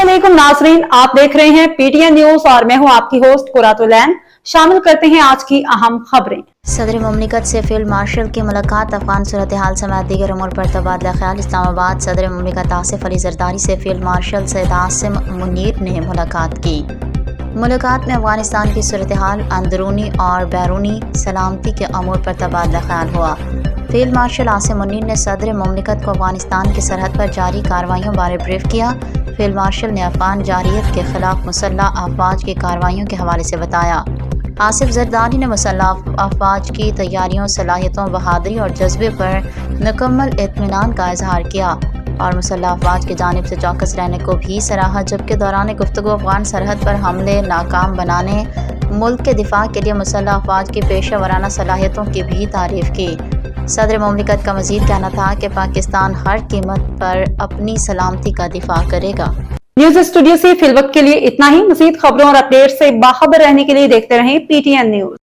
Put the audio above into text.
अस्सलामुअलैकुम नाजरीन, आप देख रहे हैं पीटीएन न्यूज और मैं हूं आपकी होस्ट कुरातुलैन। शामिल करते हैं आज की अहम खबरें। सदर मुमलिकत से फील्ड मार्शल की मुलाकात, अफगान सूरत हाल समेत दीगर उमूर पर तबादला ख्याल। इस्लामाबाद। सदर मुमलिकत आसिफ अली जरदारी से फील्ड मार्शल सैयद आसिम मुनीर ने मुलाकात की। मुलाकात में अफगानिस्तान की सूरत हाल, अंदरूनी और बैरूनी सलामती के अमूर पर तबादला ख्याल हुआ। फील्ड मार्शल आसिम मुनीर ने सदर मुमलिकत को अफगानिस्तान की सरहद पर जारी कार्रवाइयों बारे ब्रीफ किया। फील्ड मार्शल ने अफगान जारियत के खिलाफ मुसल्लह अफवाज की कार्रवाइयों के हवाले से बताया। आसिफ जरदारी ने मुसल्लह अफवाज की तैयारियों, सलाहियतों, बहादुरी और जज्बे पर मुकम्मल इत्मीनान का इजहार किया और मुसल्लह अफवाज की जानिब से चौकस रहने को भी सराहा। जबकि दौरान गुफ्तगू अफगान सरहद पर हमले नाकाम बनाने, मुल्क के दिफा के लिए मुसल्लह अफवाज की पेशा वराना सलाहियतों की भी तारीफ की। सदर मुमलिकत का मजीद कहना था कि पाकिस्तान हर कीमत पर अपनी सलामती का दिफा करेगा। न्यूज स्टूडियो से फिलवक्त के लिए इतना ही। मजीद खबरों और अपडेट से बाखबर रहने के लिए देखते रहें पीटीएन न्यूज।